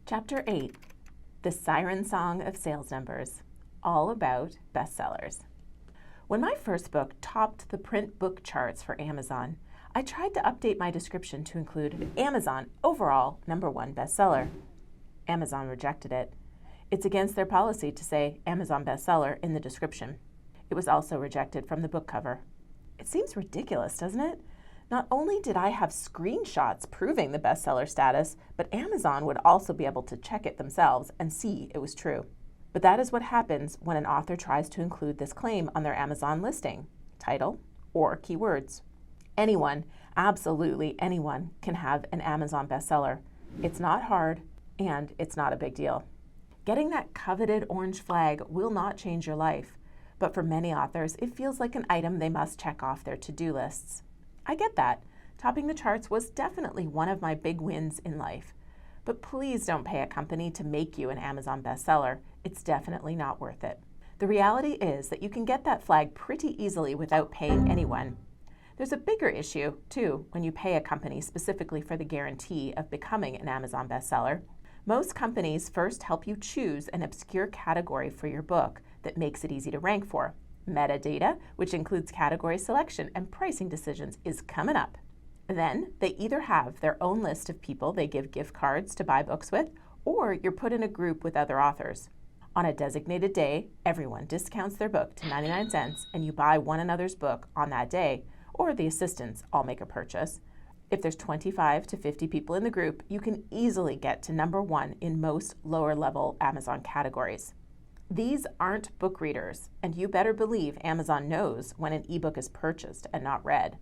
Chapter 8, The Siren Song of Sales Numbers, all about bestsellers. When my first book topped the print book charts for Amazon, I tried to update my description to include Amazon overall #1 bestseller. Amazon rejected it. It's against their policy to say Amazon bestseller in the description. It was also rejected from the book cover. It seems ridiculous, doesn't it? Not only did I have screenshots proving the bestseller status, but Amazon would also be able to check it themselves and see it was true. But that is what happens when an author tries to include this claim on their Amazon listing, title, or keywords. Anyone, absolutely anyone, can have an Amazon bestseller. It's not hard, and it's not a big deal. Getting that coveted orange flag will not change your life, but for many authors, it feels like an item they must check off their to-do lists. I get that. Topping the charts was definitely one of my big wins in life. But please don't pay a company to make you an Amazon bestseller. It's definitely not worth it. The reality is that you can get that flag pretty easily without paying anyone. There's a bigger issue, too, when you pay a company specifically for the guarantee of becoming an Amazon bestseller. Most companies first help you choose an obscure category for your book that makes it easy to rank for. Metadata, which includes category selection and pricing decisions, is coming up. Then they either have their own list of people they give gift cards to buy books with, or you're put in a group with other authors. On a designated day, everyone discounts their book to 99 cents and you buy one another's book on that day, or the assistants all make a purchase. If there's 25 to 50 people in the group, you can easily get to #1 in most lower-level Amazon categories. These aren't book readers, and you better believe Amazon knows when an ebook is purchased and not read.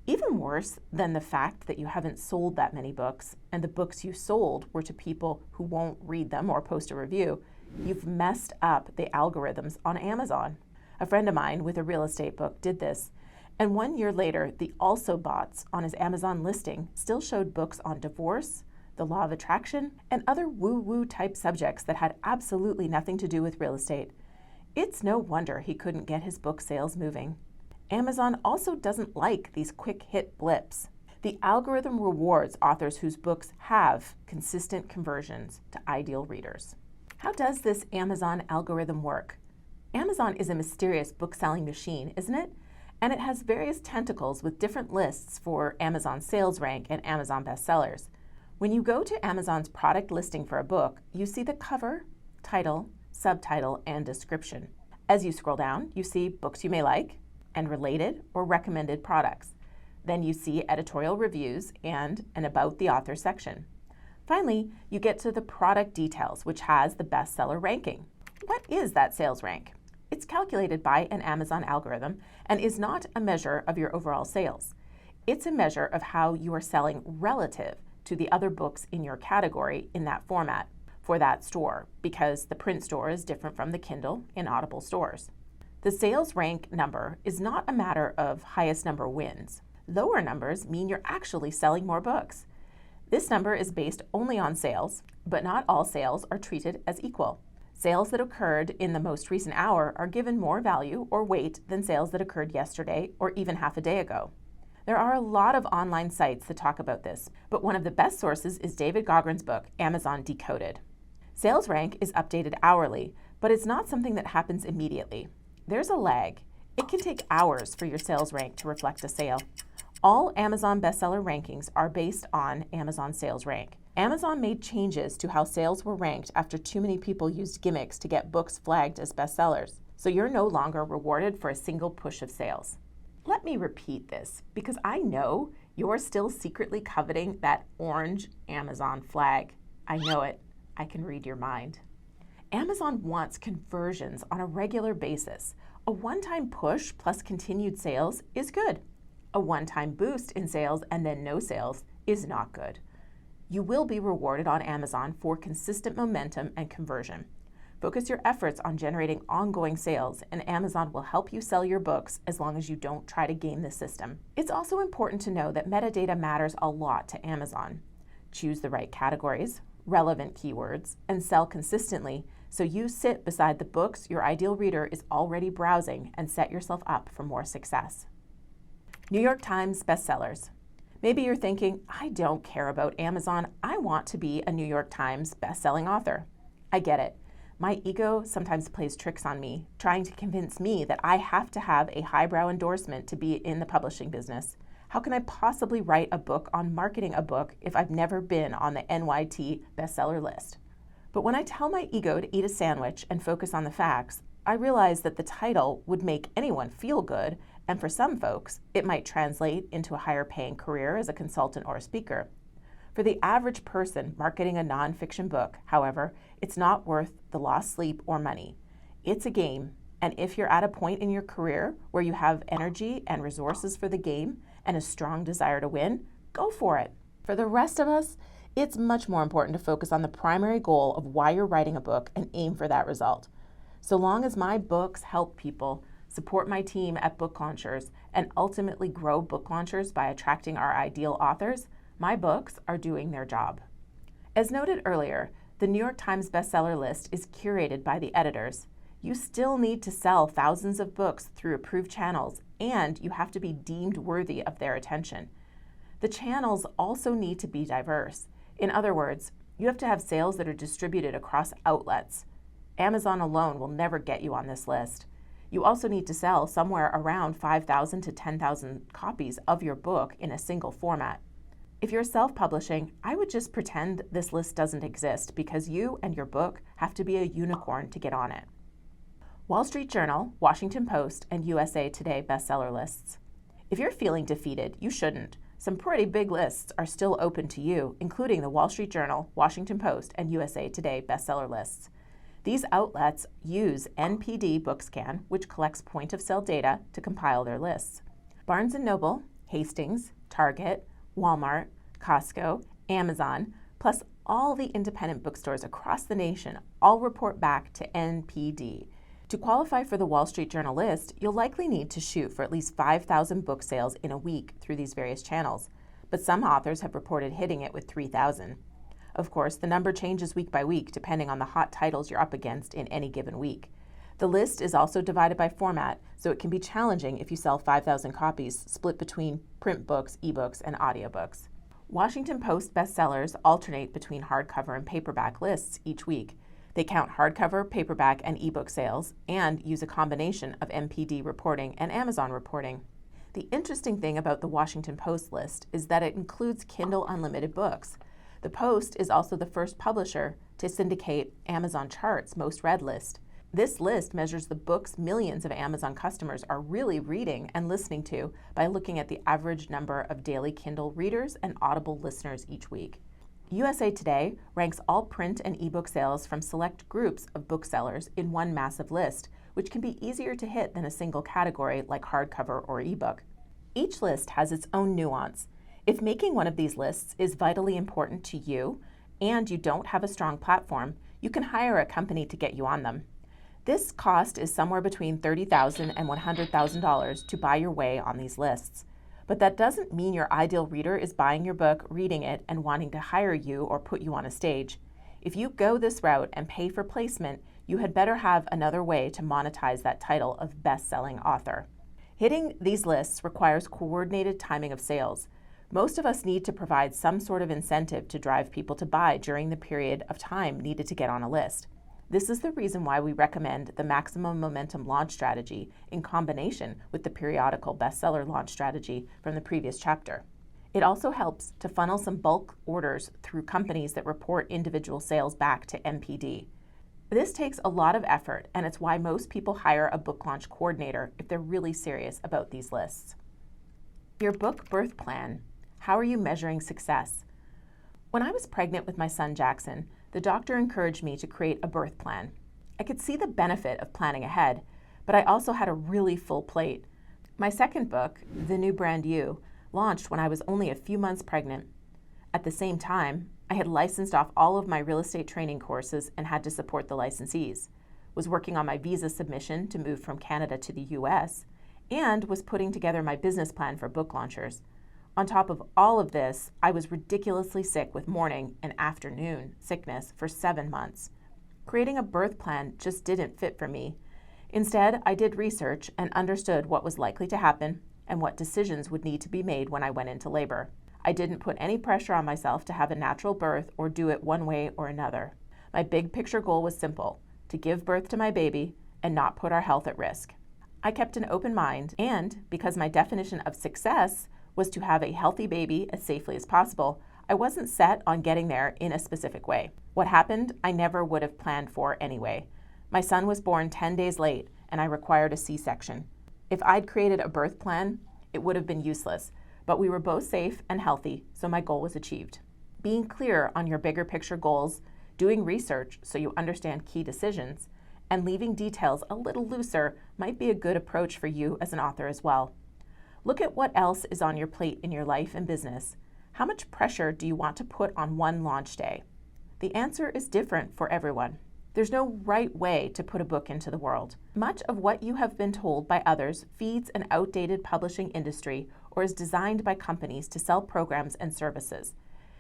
Even worse than the fact that you haven't sold that many books, and the books you sold were to people who won't read them or post a review, you've messed up the algorithms on Amazon. A friend of mine with a real estate book did this, and 1 year later, the also bots on his Amazon listing still showed books on divorce, the law of attraction, and other woo-woo type subjects that had absolutely nothing to do with real estate. It's no wonder he couldn't get his book sales moving. Amazon also doesn't like these quick hit blips. The algorithm rewards authors whose books have consistent conversions to ideal readers. How does this Amazon algorithm work? Amazon is a mysterious book-selling machine, isn't it? And it has various tentacles with different lists for Amazon sales rank and Amazon bestsellers. When you go to Amazon's product listing for a book, you see the cover, title, subtitle, and description. As you scroll down, you see books you may like and related or recommended products. Then you see editorial reviews and an About the Author section. Finally, you get to the product details, which has the bestseller ranking. What is that sales rank? It's calculated by an Amazon algorithm and is not a measure of your overall sales. It's a measure of how you are selling relative to the other books in your category in that format for that store, because the print store is different from the Kindle in Audible stores. The sales rank number is not a matter of highest number wins. Lower numbers mean you're actually selling more books. This number is based only on sales, but not all sales are treated as equal. Sales that occurred in the most recent hour are given more value or weight than sales that occurred yesterday or even half a day ago. There are a lot of online sites that talk about this, but one of the best sources is David Gaughran's book, Amazon Decoded. Sales rank is updated hourly, but it's not something that happens immediately. There's a lag. It can take hours for your sales rank to reflect a sale. All Amazon bestseller rankings are based on Amazon sales rank. Amazon made changes to how sales were ranked after too many people used gimmicks to get books flagged as bestsellers, so you're no longer rewarded for a single push of sales. Let me repeat this, because I know you're still secretly coveting that orange Amazon flag. I know it. I can read your mind. Amazon wants conversions on a regular basis. A one-time push plus continued sales is good. A one-time boost in sales and then no sales is not good. You will be rewarded on Amazon for consistent momentum and conversion. Focus your efforts on generating ongoing sales, and Amazon will help you sell your books as long as you don't try to game the system. It's also important to know that metadata matters a lot to Amazon. Choose the right categories, relevant keywords, and sell consistently so you sit beside the books your ideal reader is already browsing and set yourself up for more success. New York Times bestsellers. Maybe you're thinking, I don't care about Amazon. I want to be a New York Times bestselling author. I get it. My ego sometimes plays tricks on me, trying to convince me that I have to have a highbrow endorsement to be in the publishing business. How can I possibly write a book on marketing a book if I've never been on the NYT bestseller list? But when I tell my ego to eat a sandwich and focus on the facts, I realize that the title would make anyone feel good, and for some folks, it might translate into a higher paying career as a consultant or a speaker. For the average person marketing a nonfiction book, however, it's not worth the lost sleep or money. It's a game, and if you're at a point in your career where you have energy and resources for the game and a strong desire to win, go for it. For the rest of us, it's much more important to focus on the primary goal of why you're writing a book and aim for that result. So long as my books help people, support my team at book launchers, and ultimately grow book launchers by attracting our ideal authors, my books are doing their job. As noted earlier, the New York Times bestseller list is curated by the editors. You still need to sell thousands of books through approved channels, and you have to be deemed worthy of their attention. The channels also need to be diverse. In other words, you have to have sales that are distributed across outlets. Amazon alone will never get you on this list. You also need to sell somewhere around 5,000 to 10,000 copies of your book in a single format. If you're self-publishing, I would just pretend this list doesn't exist because you and your book have to be a unicorn to get on it. Wall Street Journal, Washington Post, and USA Today bestseller lists. If you're feeling defeated, you shouldn't. Some pretty big lists are still open to you, including the Wall Street Journal, Washington Post, and USA Today bestseller lists. These outlets use NPD BookScan, which collects point-of-sale data to compile their lists. Barnes & Noble, Hastings, Target, Walmart, Costco, Amazon, plus all the independent bookstores across the nation all report back to NPD. To qualify for the Wall Street Journal list, you'll likely need to shoot for at least 5,000 book sales in a week through these various channels, but some authors have reported hitting it with 3,000. Of course, the number changes week by week depending on the hot titles you're up against in any given week. The list is also divided by format, so it can be challenging if you sell 5,000 copies split between print books, ebooks, and audiobooks. Washington Post bestsellers alternate between hardcover and paperback lists each week. They count hardcover, paperback, and ebook sales and use a combination of NPD reporting and Amazon reporting. The interesting thing about the Washington Post list is that it includes Kindle Unlimited books. The Post is also the first publisher to syndicate Amazon Chart's most read list. This list measures the books millions of Amazon customers are really reading and listening to by looking at the average number of daily Kindle readers and Audible listeners each week. USA Today ranks all print and ebook sales from select groups of booksellers in one massive list, which can be easier to hit than a single category like hardcover or ebook. Each list has its own nuance. If making one of these lists is vitally important to you and you don't have a strong platform, you can hire a company to get you on them. This cost is somewhere between $30,000 and $100,000 to buy your way on these lists. But that doesn't mean your ideal reader is buying your book, reading it, and wanting to hire you or put you on a stage. If you go this route and pay for placement, you had better have another way to monetize that title of best-selling author. Hitting these lists requires coordinated timing of sales. Most of us need to provide some sort of incentive to drive people to buy during the period of time needed to get on a list. This is the reason why we recommend the maximum momentum launch strategy in combination with the periodical bestseller launch strategy from the previous chapter. It also helps to funnel some bulk orders through companies that report individual sales back to NPD. This takes a lot of effort, and it's why most people hire a book launch coordinator if they're really serious about these lists. Your book birth plan. How are you measuring success? When I was pregnant with my son Jackson, the doctor encouraged me to create a birth plan. I could see the benefit of planning ahead, but I also had a really full plate. My second book, The New Brand You, launched when I was only a few months pregnant. At the same time, I had licensed off all of my real estate training courses and had to support the licensees, was working on my visa submission to move from Canada to the US, and was putting together my business plan for book launchers. On top of all of this, I was ridiculously sick with morning and afternoon sickness for 7 months. Creating a birth plan just didn't fit for me. Instead, I did research and understood what was likely to happen and what decisions would need to be made when I went into labor. I didn't put any pressure on myself to have a natural birth or do it one way or another. My big picture goal was simple: to give birth to my baby and not put our health at risk. I kept an open mind, and because my definition of success was to have a healthy baby as safely as possible, I wasn't set on getting there in a specific way. What happened, I never would have planned for anyway. My son was born 10 days late, and I required a C-section. If I'd created a birth plan, it would have been useless, but we were both safe and healthy, so my goal was achieved. Being clear on your bigger picture goals, doing research so you understand key decisions, and leaving details a little looser might be a good approach for you as an author as well. Look at what else is on your plate in your life and business. How much pressure do you want to put on one launch day? The answer is different for everyone. There's no right way to put a book into the world. Much of what you have been told by others feeds an outdated publishing industry or is designed by companies to sell programs and services.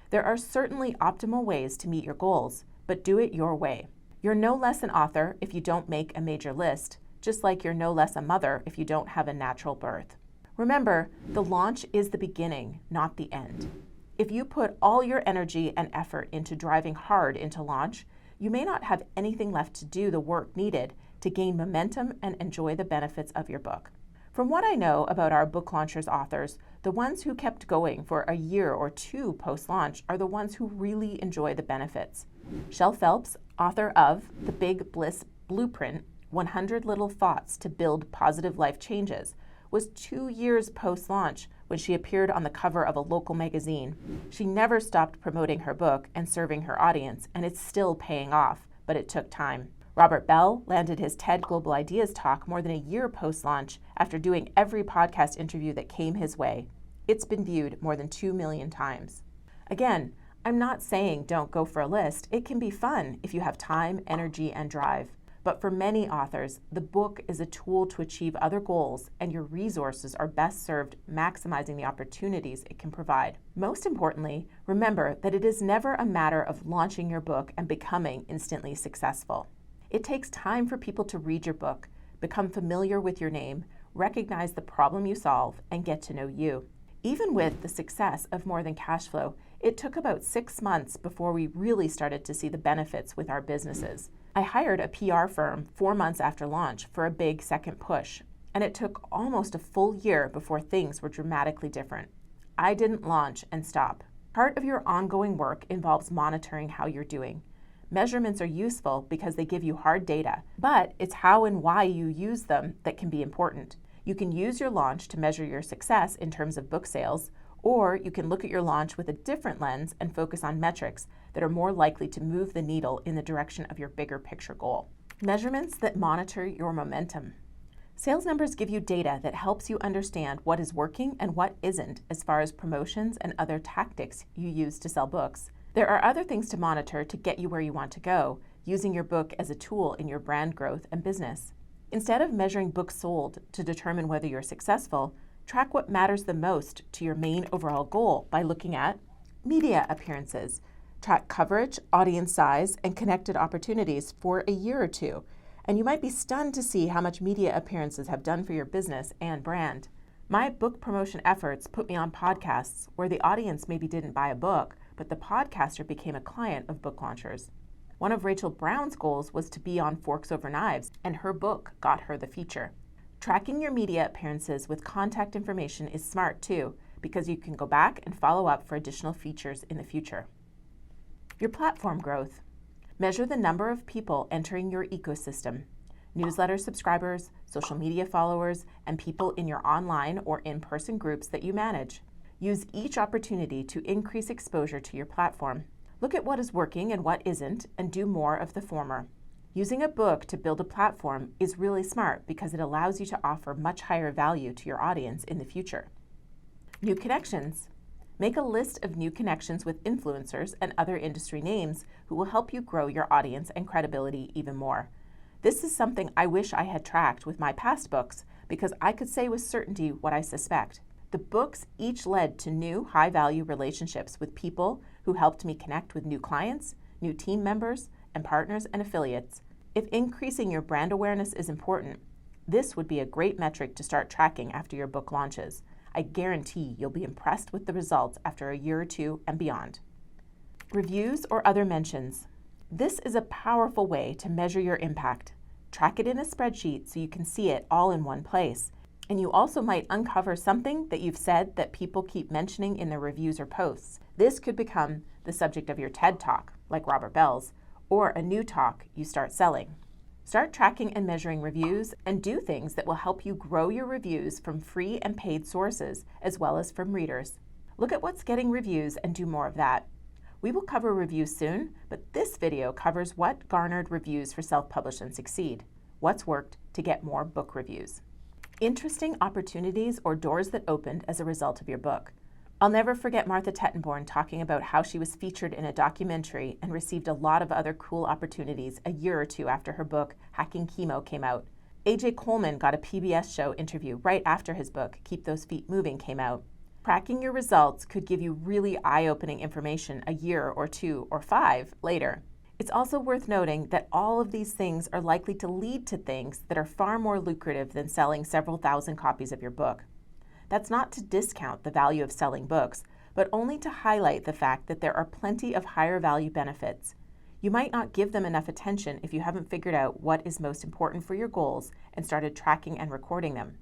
There are certainly optimal ways to meet your goals, but do it your way. You're no less an author if you don't make a major list, just like you're no less a mother if you don't have a natural birth. Remember, the launch is the beginning, not the end. If you put all your energy and effort into driving hard into launch, you may not have anything left to do the work needed to gain momentum and enjoy the benefits of your book. From what I know about our book launchers authors, the ones who kept going for a year or two post-launch are the ones who really enjoy the benefits. Shel Phelps, author of The Big Bliss Blueprint, 100 Little Thoughts to Build Positive Life Changes, was 2 years post-launch when she appeared on the cover of a local magazine. She never stopped promoting her book and serving her audience, and it's still paying off, but it took time. Robert Bell landed his TED Global Ideas talk more than a year post-launch after doing every podcast interview that came his way. It's been viewed more than 2 million times. Again, I'm not saying don't go for a list. It can be fun if you have time, energy, and drive. But for many authors, the book is a tool to achieve other goals, and your resources are best served maximizing the opportunities it can provide. Most importantly, remember that it is never a matter of launching your book and becoming instantly successful. It takes time for people to read your book, become familiar with your name, recognize the problem you solve, and get to know you. Even with the success of More Than Cash Flow, it took about 6 months before we really started to see the benefits with our businesses. I hired a PR firm 4 months after launch for a big second push, and it took almost a full year before things were dramatically different. I didn't launch and stop. Part of your ongoing work involves monitoring how you're doing. Measurements are useful because they give you hard data, but it's how and why you use them that can be important. You can use your launch to measure your success in terms of book sales, or you can look at your launch with a different lens and focus on metrics that are more likely to move the needle in the direction of your bigger picture goal. Measurements that monitor your momentum. Sales numbers give you data that helps you understand what is working and what isn't as far as promotions and other tactics you use to sell books. There are other things to monitor to get you where you want to go, using your book as a tool in your brand growth and business. Instead of measuring books sold to determine whether you're successful, track what matters the most to your main overall goal by looking at media appearances. Track coverage, audience size, and connected opportunities for a year or two, and you might be stunned to see how much media appearances have done for your business and brand. My book promotion efforts put me on podcasts where the audience maybe didn't buy a book, but the podcaster became a client of book launchers. One of Rachel Brown's goals was to be on Forks Over Knives, and her book got her the feature. Tracking your media appearances with contact information is smart too, because you can go back and follow up for additional features in the future. Your platform growth. Measure the number of people entering your ecosystem. Newsletter subscribers, social media followers, and people in your online or in-person groups that you manage. Use each opportunity to increase exposure to your platform. Look at what is working and what isn't, and do more of the former. Using a book to build a platform is really smart because it allows you to offer much higher value to your audience in the future. New connections. Make a list of new connections with influencers and other industry names who will help you grow your audience and credibility even more. This is something I wish I had tracked with my past books because I could say with certainty what I suspect. The books each led to new high-value relationships with people who helped me connect with new clients, new team members, and partners and affiliates. If increasing your brand awareness is important, this would be a great metric to start tracking after your book launches. I guarantee you'll be impressed with the results after a year or two and beyond. Reviews or other mentions. This is a powerful way to measure your impact. Track it in a spreadsheet so you can see it all in one place. And you also might uncover something that you've said that people keep mentioning in their reviews or posts. This could become the subject of your TED Talk, like Robert Bell's, or a new talk you start selling. Start tracking and measuring reviews and do things that will help you grow your reviews from free and paid sources, as well as from readers. Look at what's getting reviews and do more of that. We will cover reviews soon, but this video covers what garnered reviews for Self-Publish and Succeed, what's worked to get more book reviews. Interesting opportunities or doors that opened as a result of your book. I'll never forget Martha Tettenborn talking about how she was featured in a documentary and received a lot of other cool opportunities a year or two after her book, Hacking Chemo, came out. A.J. Coleman got a PBS show interview right after his book, Keep Those Feet Moving, came out. Tracking your results could give you really eye-opening information a year or 2 or 5 later. It's also worth noting that all of these things are likely to lead to things that are far more lucrative than selling several thousand copies of your book. That's not to discount the value of selling books, but only to highlight the fact that there are plenty of higher value benefits. You might not give them enough attention if you haven't figured out what is most important for your goals and started tracking and recording them.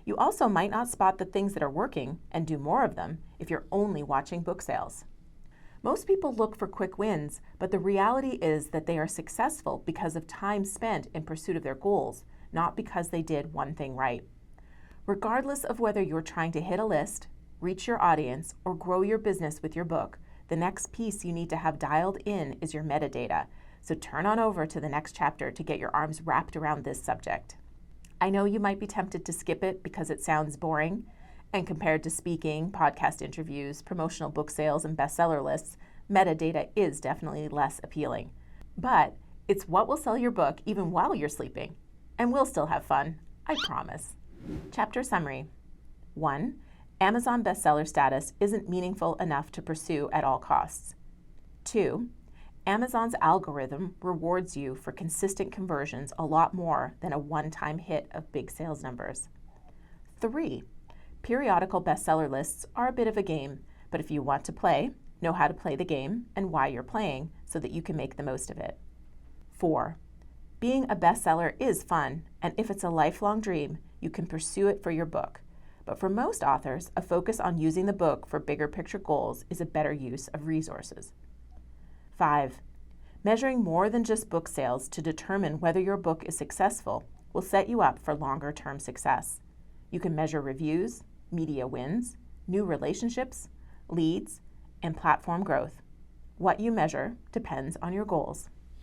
You also might not spot the things that are working and do more of them if you're only watching book sales. Most people look for quick wins, but the reality is that they are successful because of time spent in pursuit of their goals, not because they did one thing right. Regardless of whether you're trying to hit a list, reach your audience, or grow your business with your book, the next piece you need to have dialed in is your metadata. So turn on over to the next chapter to get your arms wrapped around this subject. I know you might be tempted to skip it because it sounds boring, and compared to speaking, podcast interviews, promotional book sales, and bestseller lists, metadata is definitely less appealing. But it's what will sell your book even while you're sleeping. And we'll still have fun, I promise. Chapter summary. 1. Amazon bestseller status isn't meaningful enough to pursue at all costs. 2. Amazon's algorithm rewards you for consistent conversions a lot more than a one-time hit of big sales numbers. 3. Periodical bestseller lists are a bit of a game, but if you want to play, know how to play the game and why you're playing so that you can make the most of it. 4. Being a bestseller is fun, and if it's a lifelong dream, you can pursue it for your book. But for most authors, a focus on using the book for bigger picture goals is a better use of resources. 5. Measuring more than just book sales to determine whether your book is successful will set you up for longer-term success. You can measure reviews, media wins, new relationships, leads, and platform growth. What you measure depends on your goals.